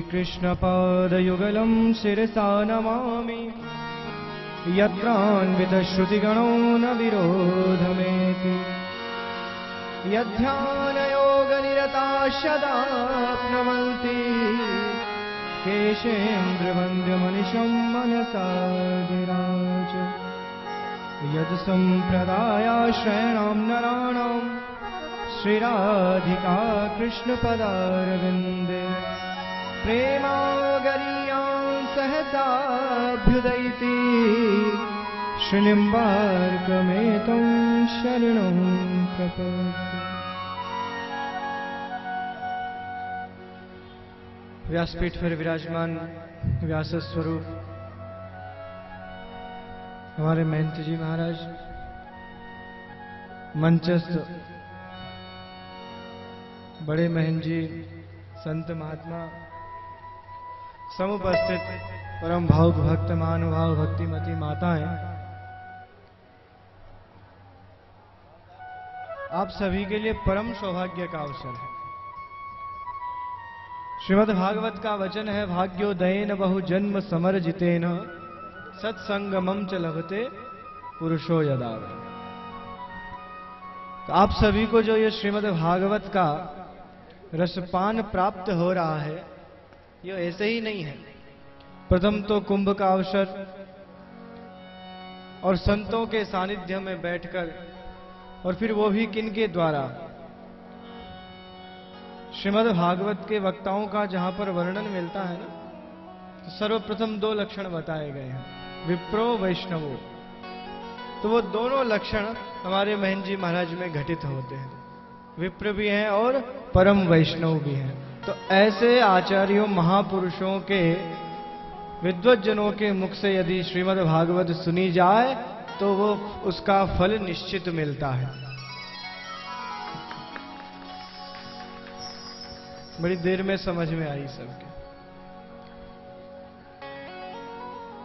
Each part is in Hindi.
श्रीकृष्णपादयुगलं शिरसा नमामि। यत्रान्वितश्रुतिगणो न विरोधमेति, यध्यानयोगनिरताः सदाप्नुवन्ति केशेन्द्रवन्द्यमनिशं मनसा गिराज। यत्सम्प्रदायाश्रयाणां नराणां श्रीराधिका कृष्णपदारविन्दे प्रेमागरीयां सहसाभ्युदयति। श्रीनिम्बार्कमेतं शरणं प्रपद्ये। व्यासपीठ पर विराजमान व्यास स्वरूप हमारे महंत जी महाराज, मंचस्थ बड़े महंत जी, संत महात्मा, समुपस्थित परम भावुक भक्त महानुभाव भक्तिमती माताएं, आप सभी के लिए परम सौभाग्य का अवसर है। श्रीमद् भागवत का वचन है, भाग्योदयेन बहु जन्म समर्जितेन सत्संगमं च लभते पुरुषो यदा। तो आप सभी को जो ये श्रीमद् भागवत का रसपान प्राप्त हो रहा है, ये ऐसे ही नहीं है। प्रथम तो कुंभ का अवसर और संतों के सानिध्य में बैठकर, और फिर वो भी किनके द्वारा, श्रीमद् भागवत के वक्ताओं का जहां पर वर्णन मिलता है ना, तो सर्वप्रथम दो लक्षण बताए गए हैं, विप्रो वैष्णवो। तो वो दोनों लक्षण हमारे महंत जी महाराज में घटित होते हैं, विप्र भी हैं और परम वैष्णव भी हैं। तो ऐसे आचार्यों महापुरुषों के विद्वज्जनों के मुख से यदि श्रीमद् भागवत सुनी जाए तो वो उसका फल निश्चित मिलता है। बड़ी देर में समझ में आई सबके।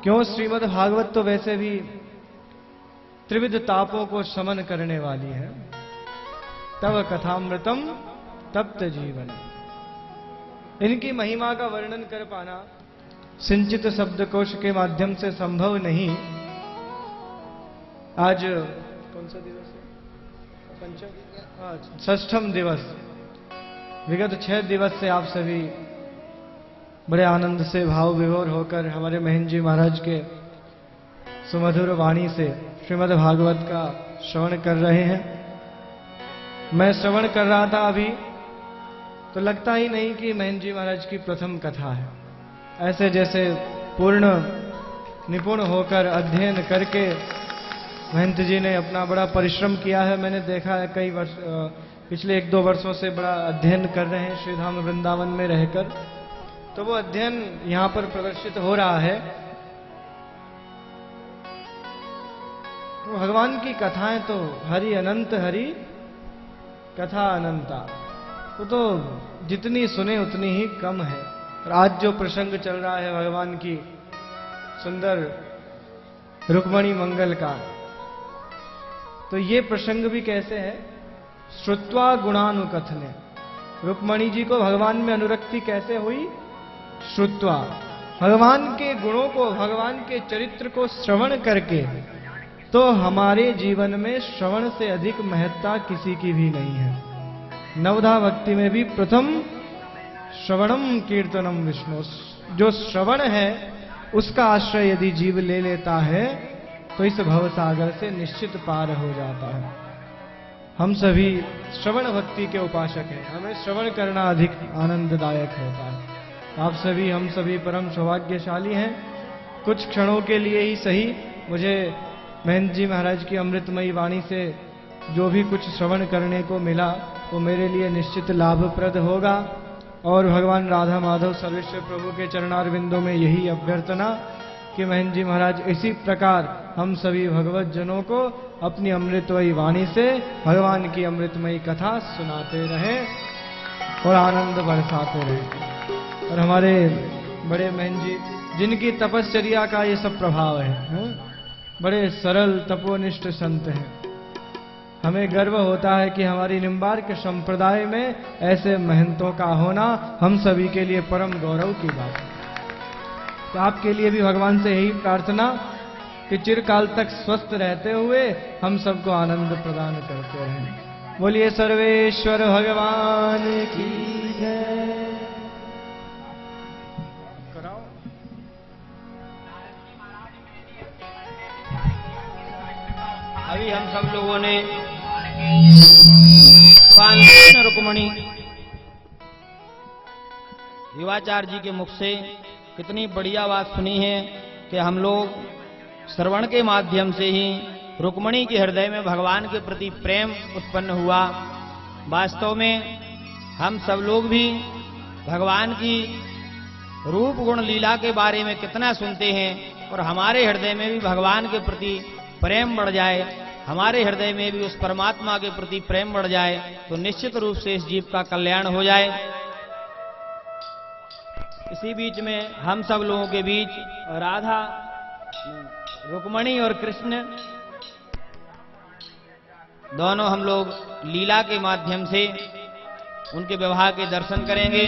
क्यों? श्रीमद् भागवत तो वैसे भी त्रिविध तापों को शमन करने वाली है। तव कथामृतम तप्त जीवन। इनकी महिमा का वर्णन कर पाना सिंचित शब्दकोश के माध्यम से संभव नहीं। आज कौन सा दिवस है? पंचम, षष्ठम दिवस। विगत 6 दिवस से आप सभी बड़े आनंद से भाव विभोर होकर हमारे महंत जी महाराज के सुमधुर वाणी से श्रीमद् भागवत का श्रवण कर रहे हैं। मैं श्रवण कर रहा था अभी, तो लगता ही नहीं कि महंत जी महाराज की प्रथम कथा है। ऐसे जैसे पूर्ण निपुण होकर अध्ययन करके महंत जी ने अपना बड़ा परिश्रम किया है। मैंने देखा है कई वर्ष, पिछले 1-2 वर्षों से बड़ा अध्ययन कर रहे हैं श्रीधाम वृंदावन में रहकर। तो वो अध्ययन यहां पर प्रदर्शित हो रहा है। भगवान की कथाएं तो हरि अनंत, हरि कथा अनंता। वो तो जितनी सुने उतनी ही कम है। और आज जो प्रसंग चल रहा है भगवान की सुंदर रुक्मणी मंगल का, तो ये प्रसंग भी कैसे है? श्रुत्वा गुणानुकथने। रुक्मणी जी को भगवान में अनुरक्ति कैसे हुई? श्रुत्वा, भगवान के गुणों को, भगवान के चरित्र को श्रवण करके। तो हमारे जीवन में श्रवण से अधिक महत्ता किसी की भी नहीं है। नवधा भक्ति में भी प्रथम श्रवणम कीर्तनम विष्णु। जो श्रवण है उसका आश्रय यदि जीव ले लेता है तो इस भव सागर से निश्चित पार हो जाता है। हम सभी श्रवण भक्ति के उपासक हैं। हमें श्रवण करना अधिक आनंददायक होता है। आप सभी, हम सभी परम सौभाग्यशाली हैं। कुछ क्षणों के लिए ही सही मुझे महंत जी महाराज की अमृतमयी वाणी से जो भी कुछ श्रवण करने को मिला वो मेरे लिए निश्चित लाभप्रद होगा। और भगवान राधा माधव सर्वेश्वर प्रभु के चरणारविंदों में यही अभ्यर्थना कि महंत जी महाराज इसी प्रकार हम सभी भगवत जनों को अपनी अमृतमयी वाणी से भगवान की अमृतमयी कथा सुनाते रहें और आनंद बरसाते रहें। और हमारे बड़े महंत जी, जिनकी तपश्चर्या का ये सब प्रभाव है, बड़े सरल तपोनिष्ठ संत हैं। हमें गर्व होता है कि हमारी निम्बार्क संप्रदाय में ऐसे महंतों का होना हम सभी के लिए परम गौरव की बात है। तो आपके लिए भी भगवान से यही प्रार्थना कि चिरकाल तक स्वस्थ रहते हुए हम सबको आनंद प्रदान करते रहें। बोलिए सर्वेश्वर भगवान की जय। अभी हम सब लोगों ने भगवान कृष्ण रुक्मणी युवाचार्य जी के मुख से कितनी बढ़िया बात सुनी है कि हम लोग श्रवण के माध्यम से ही रुक्मणी के हृदय में भगवान के प्रति प्रेम उत्पन्न हुआ। वास्तव में हम सब लोग भी भगवान की रूप गुण लीला के बारे में कितना सुनते हैं और हमारे हृदय में भी भगवान के प्रति प्रेम बढ़ जाए, हमारे हृदय में भी उस परमात्मा के प्रति प्रेम बढ़ जाए तो निश्चित रूप से इस जीव का कल्याण हो जाए। इसी बीच में हम सब लोगों के बीच राधा, रुक्मणी और कृष्ण दोनों हम लोग लीला के माध्यम से उनके विवाह के दर्शन करेंगे।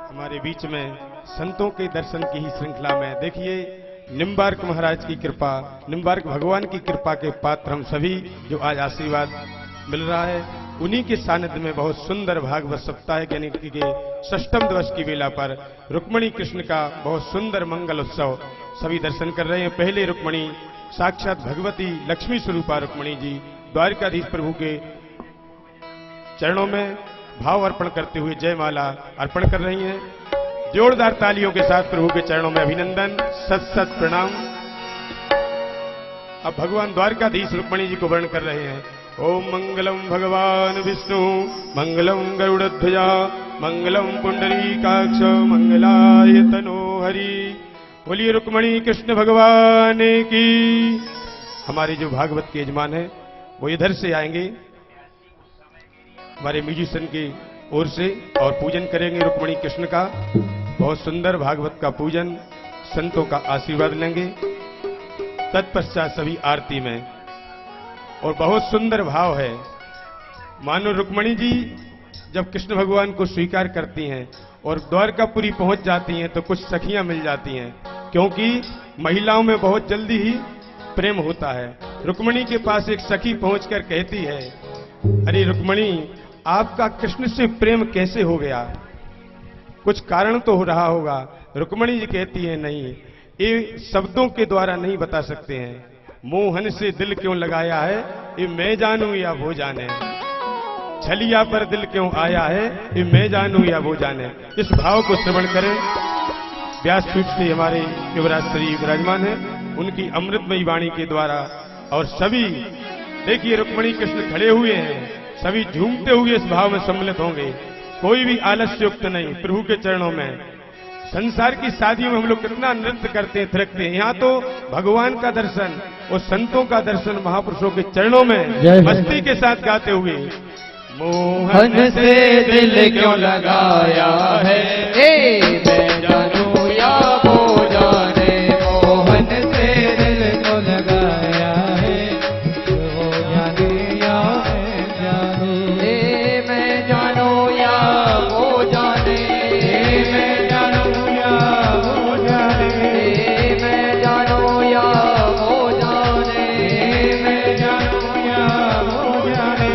हमारे बीच में संतों के दर्शन की ही श्रृंखला में देखिए निम्बार्क महाराज की कृपा, निम्बार्क भगवान की कृपा के पात्र हम सभी जो आज आशीर्वाद मिल रहा है, उन्हीं के सानिध्य में बहुत सुंदर भागवत सप्ताह यानी कि 6ठम दिवस की वेला पर रुक्मणी कृष्ण का बहुत सुंदर मंगल उत्सव सभी दर्शन कर रहे हैं। पहले रुक्मणी साक्षात भगवती लक्ष्मी स्वरूपा रुक्मणी जी द्वारकाधीश प्रभु के चरणों में भाव अर्पण करते हुए जयमाला अर्पण कर रही हैं। जोरदार तालियों के साथ प्रभु के चरणों में अभिनंदन, सत सत प्रणाम। अब भगवान द्वारकाधीश रुक्मणी जी को वर्ण कर रहे हैं। ओम मंगलम भगवान विष्णु मंगलम गरुड़ध्वजा मंगलम पुंडरीकाक्ष मंगलाय तनो हरि। बोलिए रुक्मणी कृष्ण भगवान की। हमारे जो भागवत के यजमान है वो इधर से आएंगे हमारे म्यूजिशियन की ओर से और पूजन करेंगे रुक्मणी कृष्ण का। बहुत सुंदर भागवत का पूजन, संतों का आशीर्वाद लेंगे। तत्पश्चात सभी आरती में और बहुत सुंदर भाव है। मानो रुक्मणी जी जब कृष्ण भगवान को स्वीकार करती हैं और द्वारकापुरी पहुंच जाती हैं तो कुछ सखियां मिल जाती हैं, क्योंकि महिलाओं में बहुत जल्दी ही प्रेम होता है। रुक्मणी के पास एक सखी पहुंचकर कहती है, अरे रुक्मणी आपका कृष्ण से प्रेम कैसे हो गया? कुछ कारण तो हो रहा होगा। रुक्मणी जी कहती है, नहीं, ये शब्दों के द्वारा नहीं बता सकते हैं। मोहन से दिल क्यों लगाया है ये मैं जानूं या वो जाने, छलिया पर दिल क्यों आया है ये मैं जानूं या वो जाने। इस भाव को श्रवण करें। व्यासपीठ से हमारे युवराज श्री विराजमान है, उनकी अमृतमयी वाणी के द्वारा। और सभी देखिए रुक्मणी कृष्ण खड़े हुए हैं, सभी झूमते हुए इस भाव में सम्मिलित होंगे। कोई भी आलस्य युक्त नहीं, प्रभु के चरणों में। संसार की शादियों में हम लोग कितना नृत्य करते हैं, थिरकते हैं, यहाँ तो भगवान का दर्शन और संतों का दर्शन महापुरुषों के चरणों में मस्ती के साथ गाते हुए। मोहन से दिल क्यों लगाया है मैं जानूं या वो जाने, मोहन से दिल क्यों लगाया है वो जाने या मैं जानूं, मैं जानूं या वो जाने, मैं जानूं या वो जाने, मैं जानूं या वो जाने, मैं जानूं या वो जाने।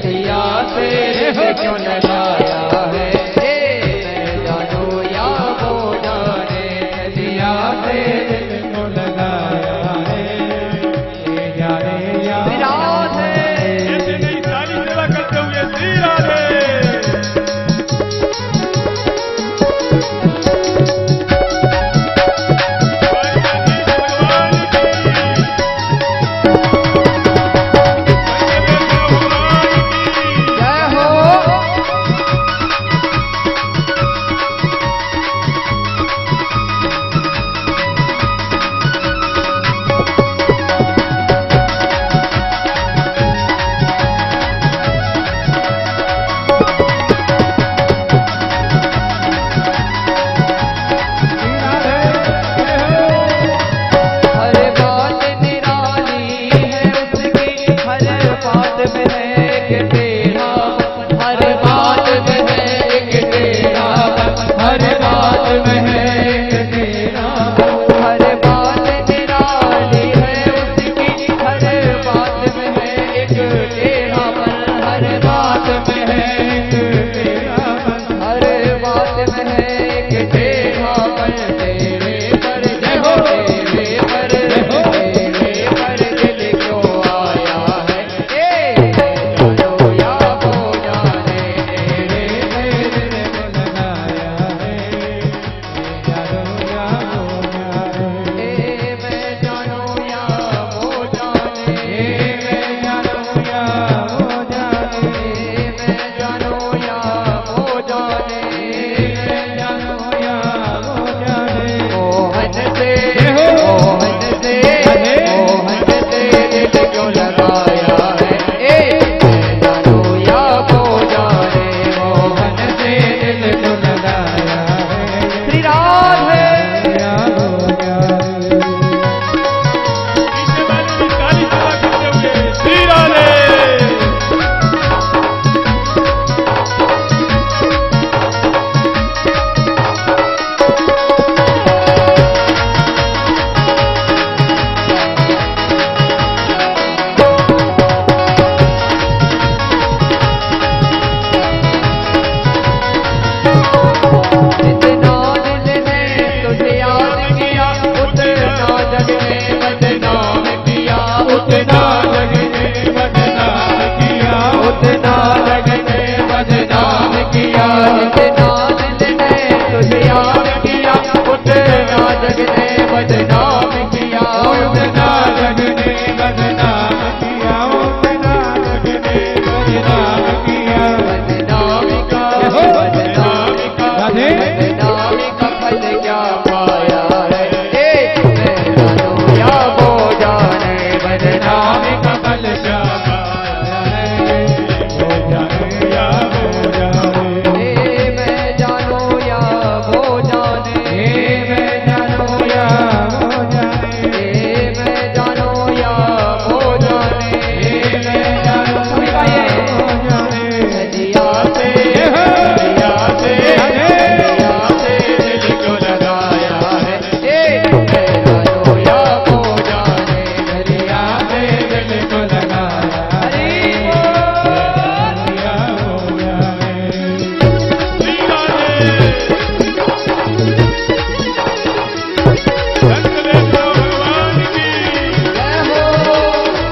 छलिया से क्यों लगाया है मैं जानूं या मालूम है कि तेरा पर तेरे पर जय हो तेरे पर दिल क्यों आया है जानो या वो जाने तेरे को लगाया है जानो या वो जाने मैं जानो या वो जाने मैं जानो या वो जाने मैं जानो या वो जाने मैं जानो या वो जाने मोहन से मोहन दिल क्यों लगाया है मैं जानो या वो जाने मोहन से दिल को लगाया है श्री राधे या वो जाने पीछे वाले भी ताली बजा करते हुए श्री राधे। जितना दिल ने तुझे याद किया उतना जग ने बदनाम किया उतना जग ने बदनाम किया उतना जग ने बदनाम किया जितना दिल ने तुझे याद किया उतना जग ने बदनाम किया उतना जग ने बदनाम किया उतना जग ने बदनाम किया बदनाम का बदनाम का राधे। बदनाम का फल क्या पाया है मैं जानो या वो जाने बदनाम का फल क्या पाया है वो जाने या वो जाने मैं जानो या वो जाने मैं जानो या वो जाने मैं जानो या वो जाने मैं जानो सभी गाइए। वो जाने नदिया से दिल क्यों लगाया है मैं जानो या वो जाने नदिया से दिल को लगाया हरि या वो जाने श्री राधे। शंकरेश्वर भगवान की, जय हो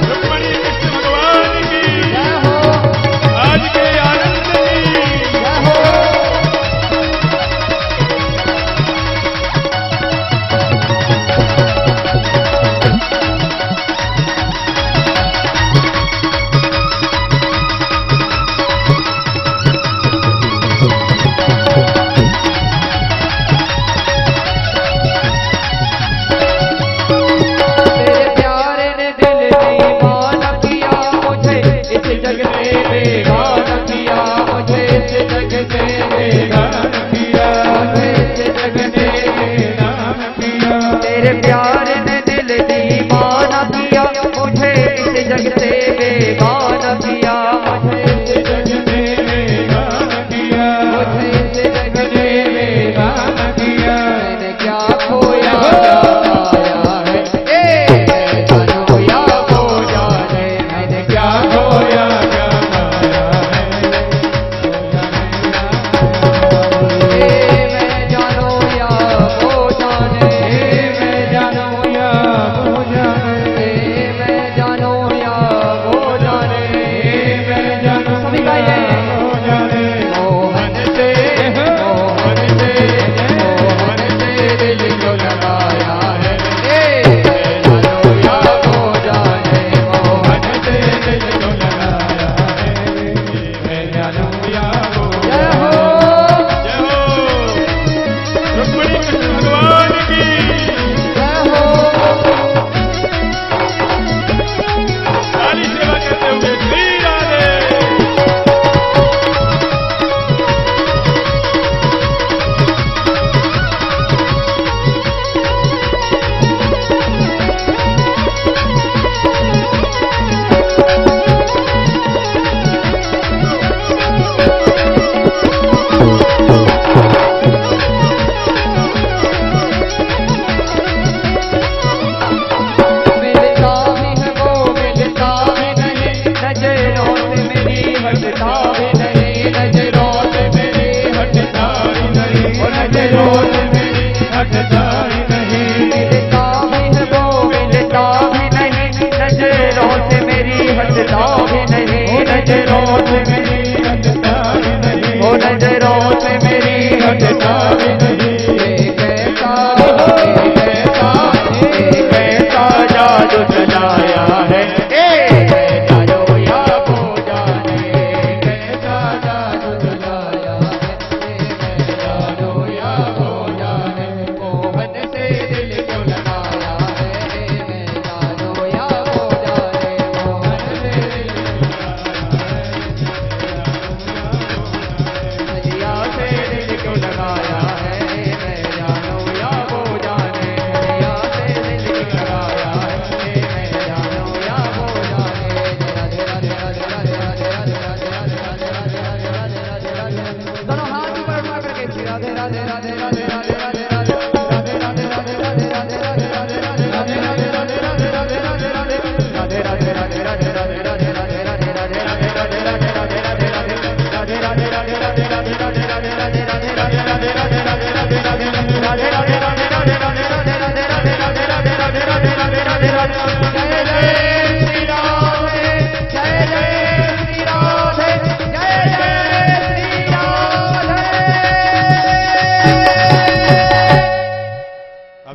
रुक्मणी कृष्ण भगवान की, जय हो आज के आनंद की। जय हो तेरे प्यारे ने दिल दीवाना किया मुझे इस जग से बेगाना किया मुझे इस जग से बेगाना किया मुझे इस जग से बेगाना किया तेरे प्यारे ने दिल दीवाना किया मुझे इस जग से बेगाना किया मुझे इस जग से बेगाना किया मुझे इस जग से बेगाना किया मैंने क्या खोया पाया है मैं जानो या वो जाने मैंने क्या खोया क्या पाया है मैं जानो या वो जाने मैं जानो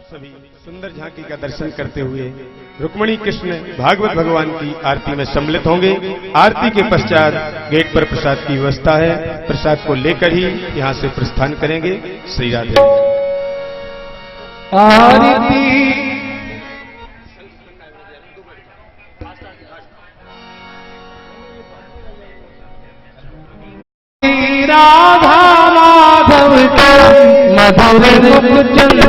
सभी सुंदर झांकी का दर्शन करते हुए रुक्मणी कृष्ण भागवत भगवान की आरती में सम्मिलित होंगे। आरती के पश्चात गेट पर प्रसाद की व्यवस्था है, प्रसाद को लेकर ही यहां से प्रस्थान करेंगे। श्री राधे। आरती राधा माधव मधुर मुख चंद्र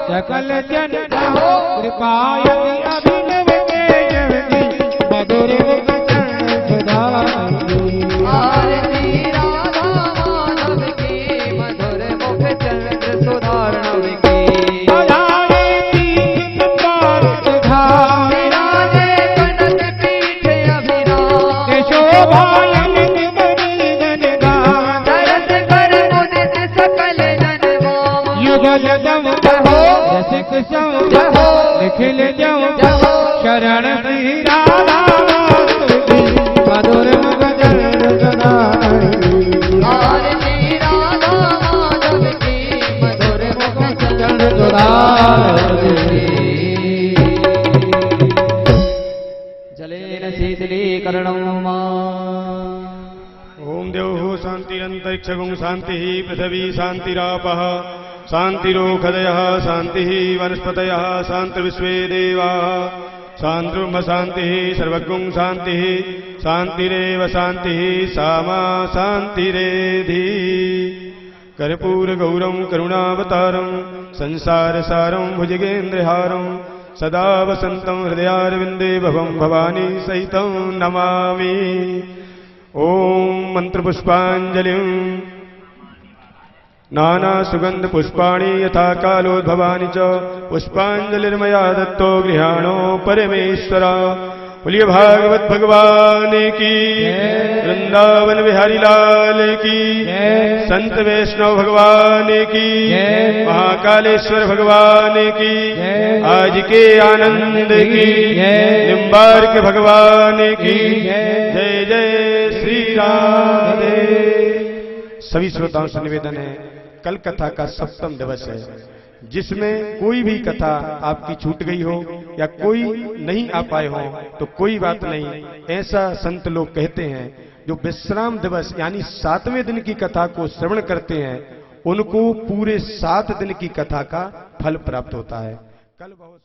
सकल जन कृपाय अभिनव मधुर आरती राधा माधव की मधुर मुख चंद्र सुधारणव की निखिल जाऊं शरण श्री राधा मधुर मुख चंद्र जलेन शीतलीकरणं ओम देव शांतिरंतरिक्षगुं शांति पृथ्वी शांतिरापः शांतिरोखदयः शांति वनस्पतयः शांतिर्विश्वे देवाः शांतिर्ब्रह्म शांति सर्वगुं शांति शांतिरेव शांति सामा शांतिरेधि कर्पूर गौरं करुणावतारं संसारसारं भुजगेन्द्रहारं सदा वसन्तं हृदयारविन्दे भवं भवानी सहितं नमामि। ओम मंत्रपुष्पाञ्जलिं नाना सुगंध पुष्पाणि यथा कालोद्भवानि च पुष्पांजलिर्मया दत्तो गृहाणो परमेश्वर। बोलिए भागवत भगवान की, वृंदावन बिहारी लाल की, संत वैष्णव भगवान की, महाकालेश्वर भगवान की, आज के आनंद की, निम्बार्क भगवान की जय जय श्री राधे। सभी श्रोताओं से निवेदन है, कल कथा का सप्तम दिवस है, जिसमें कोई भी कथा आपकी छूट गई हो या कोई नहीं आ पाए हो तो कोई बात नहीं। ऐसा संत लोग कहते हैं, जो विश्राम दिवस यानी 7वें दिन की कथा को श्रवण करते हैं उनको पूरे 7 दिन की कथा का फल प्राप्त होता है। कल बहुत